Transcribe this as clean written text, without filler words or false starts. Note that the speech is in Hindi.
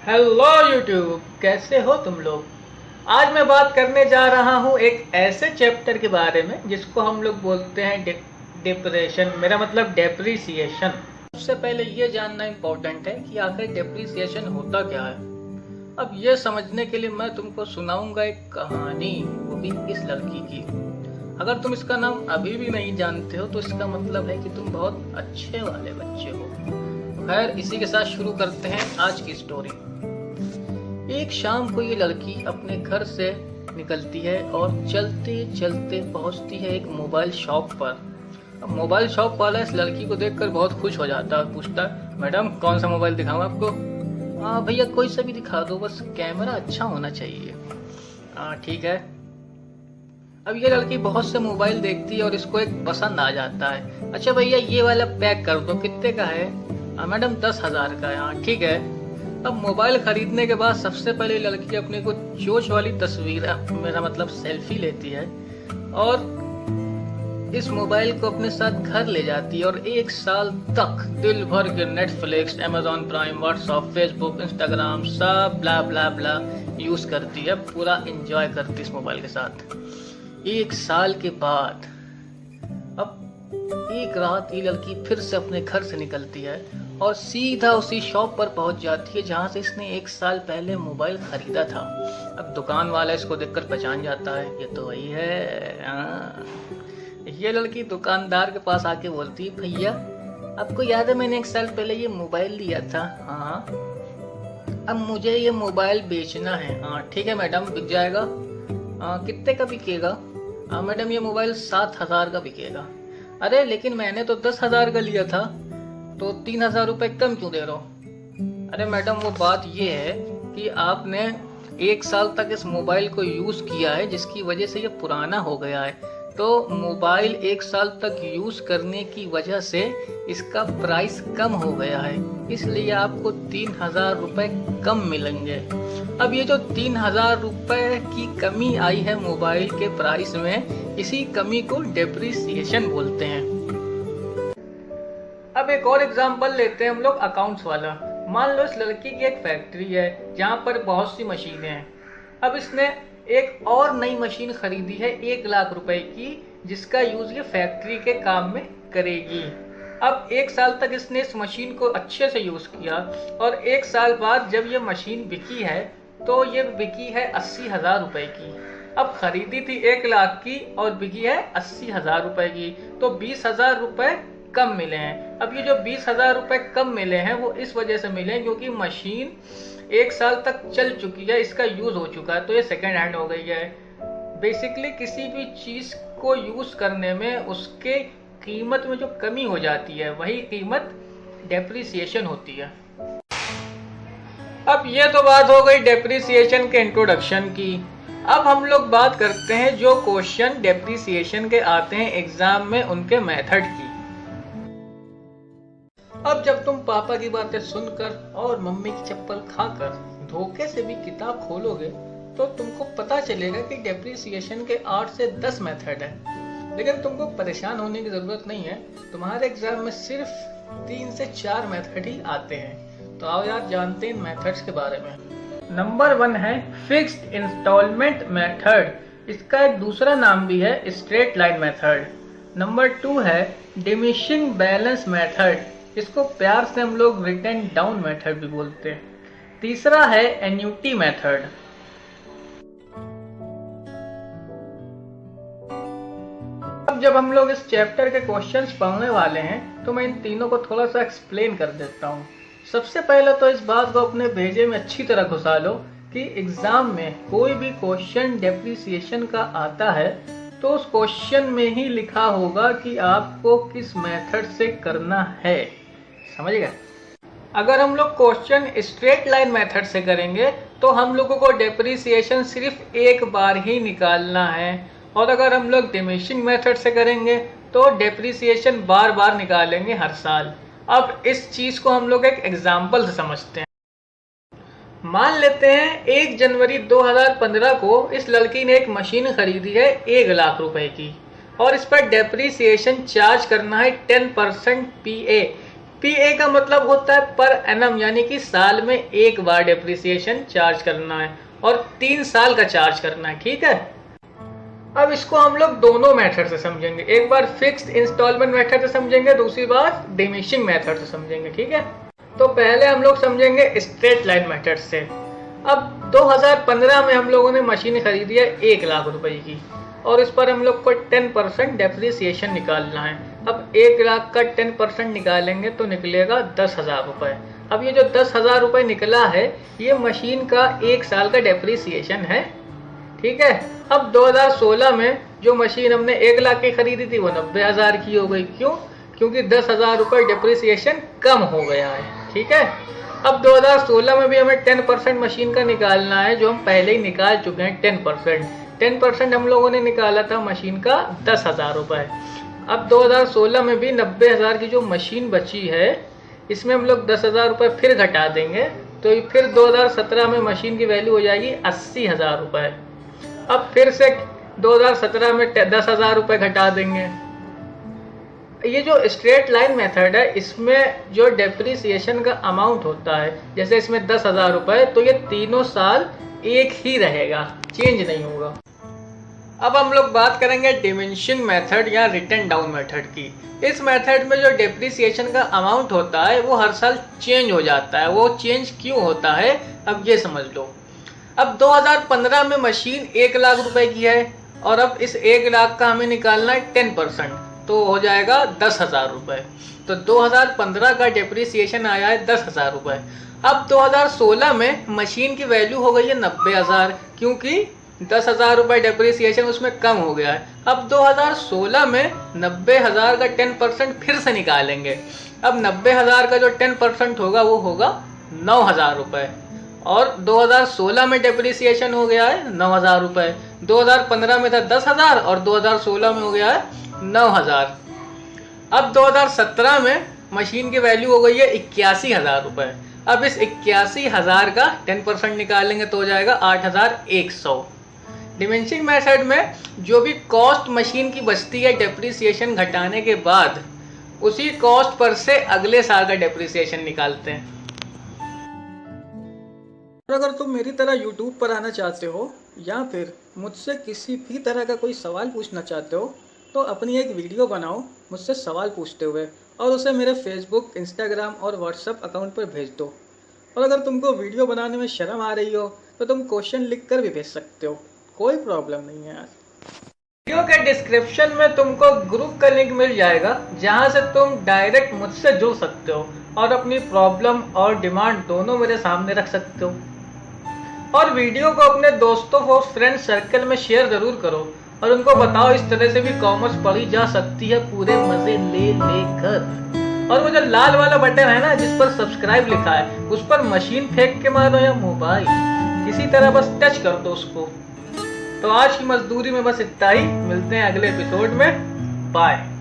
हेलो यूट्यूब, कैसे हो तुम लोग। आज मैं बात करने जा रहा हूँ एक ऐसे चैप्टर के बारे में जिसको हम लोग बोलते हैं डिप्रेशन, मेरा मतलब डेप्रिसिएशन। सबसे पहले ये जानना इम्पोर्टेंट है कि आखिर डेप्रिसिएशन होता क्या है। अब ये समझने के लिए मैं तुमको सुनाऊंगा एक कहानी, वो भी इस लड़की की। अगर तुम इसका नाम अभी भी नहीं जानते हो तो इसका मतलब है कि तुम बहुत अच्छे वाले बच्चे हो। खैर, इसी के साथ शुरू करते हैं आज की स्टोरी। एक शाम को ये लड़की अपने घर से निकलती है और चलते चलते पहुंचती है एक मोबाइल शॉप पर। अब मोबाइल शॉप वाला इस लड़की को देखकर बहुत खुश हो जाता है, पूछता है, मैडम कौन सा मोबाइल दिखाऊं आपको। हाँ भैया, कोई सा भी दिखा दो, बस कैमरा अच्छा होना चाहिए। हाँ ठीक है। अब ये लड़की बहुत से मोबाइल देखती है और इसको एक पसंद आ जाता है। अच्छा भैया, ये वाला पैक कर दो, कितने का है। मैडम 10,000 का है। हाँ ठीक है। अब मोबाइल खरीदने के बाद सबसे पहले लड़की अपने को चोच वाली तस्वीर, मेरा मतलब सेल्फी लेती है और इस मोबाइल को अपने साथ घर ले जाती है और 1 साल तक दिल भर के Netflix, Amazon prime, WhatsApp, Facebook, Instagram सब ब्ला ब्ला ब्ला यूज करती है, पूरा एंजॉय करती है इस मोबाइल के साथ। 1 साल के बाद अब एक रात ये लड़की फिर से अपने घर से निकलती है और सीधा उसी शॉप पर पहुंच जाती है जहां से इसने 1 साल पहले मोबाइल खरीदा था। अब दुकान वाला इसको देखकर पहचान जाता है, ये तो वही है। ये लड़की दुकानदार के पास आके बोलती है, भैया आपको याद है मैंने 1 साल पहले ये मोबाइल लिया था। हाँ, अब मुझे ये मोबाइल बेचना है। हाँ ठीक है मैडम, बिक जाएगा। कितने का बिकेगा। मैडम ये मोबाइल 7,000 का बिकेगा। अरे लेकिन मैंने तो 10,000 का लिया था, तो 3,000 रुपए कम क्यों दे रहे हो। अरे मैडम, वो बात ये है कि आपने 1 साल तक इस मोबाइल को यूज किया है जिसकी वजह से ये पुराना हो गया है। तो मोबाइल 1 साल तक यूज करने की वजह से इसका प्राइस कम हो गया है, इसलिए आपको 3,000 रुपए कम मिलेंगे। अब ये जो 3,000 रुपए की कमी आई है मोबाइल के प्राइस में, इसी कमी को डेप्रिसिएशन बोलते हैं। अब एक और एग्जांपल लेते हैं हम लोग, अकाउंट्स वाला। मान लो इस लड़की की एक फैक्ट्री है जहाँ पर बहुत सी मशीनें हैं। अब इसने एक और नई मशीन खरीदी है 1 लाख रुपए की, जिसका यूज ये फैक्ट्री के काम में करेगी। अब 1 साल तक इसने इस मशीन को अच्छे से यूज किया और 1 साल बाद जब ये मशीन बिकी है तो ये बिकी है 80,000 रुपए की। अब खरीदी थी 1 लाख की और बिकी है 80,000 रुपए की, तो 20,000 रुपए कम मिले हैं। अब ये जो 20,000 रुपए कम मिले हैं वो इस वजह से मिले हैं क्योंकि मशीन 1 साल तक चल चुकी है, इसका यूज हो चुका है, तो ये सेकेंड हैंड हो गई है। बेसिकली किसी भी चीज को यूज करने में उसके कीमत में जो कमी हो जाती है वही कीमत डेप्रिसिएशन होती है। अब ये तो बात हो गई डेप्रिसिएशन के इंट्रोडक्शन की। अब हम लोग बात करते हैं जो क्वेश्चन डेप्रिसिएशन के आते हैं एग्जाम में, उनके मेथड की। अब जब तुम पापा की बातें सुनकर और मम्मी की चप्पल खाकर धोखे से भी किताब खोलोगे तो तुमको पता चलेगा कि डेप्रिसिएशन के 8 से 10 मेथड है। लेकिन तुमको परेशान होने की जरूरत नहीं है, तुम्हारे एग्जाम में सिर्फ 3 से 4 मेथड ही आते हैं। तो आओ यार जानते हैं इन मेथड्स के बारे में। नंबर 1 है फिक्स्ड इंस्टॉलमेंट मेथड। इसका एक दूसरा नाम भी है स्ट्रेट लाइन मेथड। नंबर 2 है डिमिनिशिंग बैलेंस मेथड, इसको प्यार से हम लोग रिटर्न डाउन मेथड भी बोलते हैं। तीसरा है एन्युटी मेथड। अब जब हम लोग इस चैप्टर के क्वेश्चंस पढ़ने वाले हैं तो मैं इन तीनों को थोड़ा सा एक्सप्लेन कर देता हूँ। सबसे पहले तो इस बात को अपने भेजे में अच्छी तरह घुसा लो कि एग्जाम में कोई भी क्वेश्चन डेप्रिसिएशन का आता है तो उस क्वेश्चन में ही लिखा होगा कि आपको किस मेथड से करना है। समझ गए। अगर हम लोग क्वेश्चन स्ट्रेट लाइन मेथड से करेंगे तो हम लोगों को डेप्रिसिएशन सिर्फ एक बार ही निकालना है, और अगर हम लोग डिमिनिशिंग मेथड से करेंगे तो डेप्रिसिएशन बार बार निकालेंगे हर साल। अब इस चीज को हम लोग एक एग्जाम्पल से समझते हैं। मान लेते हैं 1 जनवरी 2015 को इस लड़की ने एक मशीन खरीदी है 1 लाख रुपए की और इस पर डेप्रिसिएशन चार्ज करना है 10% PA। PA का मतलब होता है पर एनम, यानी कि साल में एक बार डेप्रिसिएशन चार्ज करना है और 3 साल का चार्ज करना है। ठीक है, अब इसको हम लोग दोनों मेथड से समझेंगे। एक बार फिक्स्ड इंस्टॉलमेंट मेथड से समझेंगे, दूसरी बार डिमिनिशिंग मेथड से समझेंगे। ठीक है, तो पहले हम लोग समझेंगे स्ट्रेट लाइन मेथड से। अब 2015 में हम लोगों ने मशीन खरीदी है 1 लाख रुपए की और इस पर हम लोग को 10% डेप्रिसिएशन निकालना है। अब 1 लाख का 10% निकालेंगे तो निकलेगा 10,000 रुपये। अब ये जो 10,000 रुपये निकला है ये मशीन का 1 साल का डेप्रिसिएशन है। ठीक है, अब 2016 में जो मशीन हमने 1 लाख की खरीदी थी वो 90,000 की हो गई। क्यों? क्योंकि 10,000 रुपये डेप्रिसिएशन कम हो गया है। ठीक है, अब 2016 में भी हमें 10% मशीन का निकालना है, जो हम पहले ही निकाल चुके हैं। 10% हम लोगों ने निकाला था मशीन का 10,000 रुपये। अब 2016 में भी 90,000 की जो मशीन बची है इसमें हम लोग 10,000 रुपये फिर घटा देंगे तो फिर 2017 में मशीन की वैल्यू हो जाएगी 80,000 रुपये। अब फिर से 2017 में 10,000 रुपये घटा देंगे। ये जो स्ट्रेट लाइन मेथड है इसमें जो डेप्रिसिएशन का अमाउंट होता है, जैसे इसमें 10,000 रुपये, तो ये तीनों साल एक ही रहेगा, चेंज नहीं होगा। अब हम लोग बात करेंगे डिमिनिशिंग मेथड या रिटर्न डाउन मेथड की। इस मेथड में जो डेप्रिसिएशन का अमाउंट होता है वो हर साल चेंज हो जाता है। वो चेंज क्यों होता है अब ये समझ लो। अब 2015 में मशीन 1 लाख रुपए की है और अब इस 1 लाख का हमें निकालना है 10%, तो हो जाएगा 10,000 रुपये। तो 2015 का डेप्रिसिएशन आया है 10,000 रुपये। अब 2016 में मशीन की वैल्यू हो गई है 90,000, क्योंकि 10,000 रुपये डेप्रिसिएशन उसमें कम हो गया है। अब 2016 में 90,000 का 10% फिर से निकालेंगे। अब 90,000 का जो 10% होगा वो होगा 9,000 रुपये और 2016 में डेप्रिसिएशन हो गया है 9,000 रुपये। 2015 में था 10,000 और 2016 में हो गया है 9,000। अब 2017 में मशीन की वैल्यू हो गई है 81,000 रुपये। अब इस 81,000 का 10% निकालेंगे तो हो जाएगा 8,100। डिमिनिशिंग मेथड में जो भी कॉस्ट मशीन की बचती है डेप्रिसिएशन घटाने के बाद, उसी कॉस्ट पर से अगले साल का डेप्रिसिएशन निकालते हैं। अगर तुम मेरी तरह YouTube पर आना चाहते हो या फिर मुझसे किसी भी तरह का कोई सवाल पूछना चाहते हो तो अपनी एक वीडियो बनाओ मुझसे सवाल पूछते हुए और उसे मेरे फेसबुक, इंस्टाग्राम और व्हाट्सएप अकाउंट पर भेज दो। और अगर तुमको वीडियो बनाने में शर्म आ रही हो तो तुम क्वेश्चन लिख कर भी भेज सकते हो, कोई प्रॉब्लम नहीं है यार। वीडियो के डिस्क्रिप्शन में तुमको ग्रुप का लिंक मिल जाएगा जहां से तुम डायरेक्ट मुझसे जुड़ सकते हो और अपनी प्रॉब्लम और डिमांड दोनों मेरे सामने रख सकते हो। और वीडियो को अपने दोस्तों को फ्रेंड सर्कल में शेयर जरूर करो और उनको बताओ इस तरह से भी कॉमर्स पढ़ी जा सकती है पूरे मजे ले लेकर। और वो जो लाल वाला बटन है ना जिस पर सब्सक्राइब लिखा है, उस पर मशीन फेंक के मारो या मोबाइल, किसी तरह बस टच कर दो उसको। तो आज की मजदूरी में बस इतना ही। मिलते हैं अगले एपिसोड में। बाय।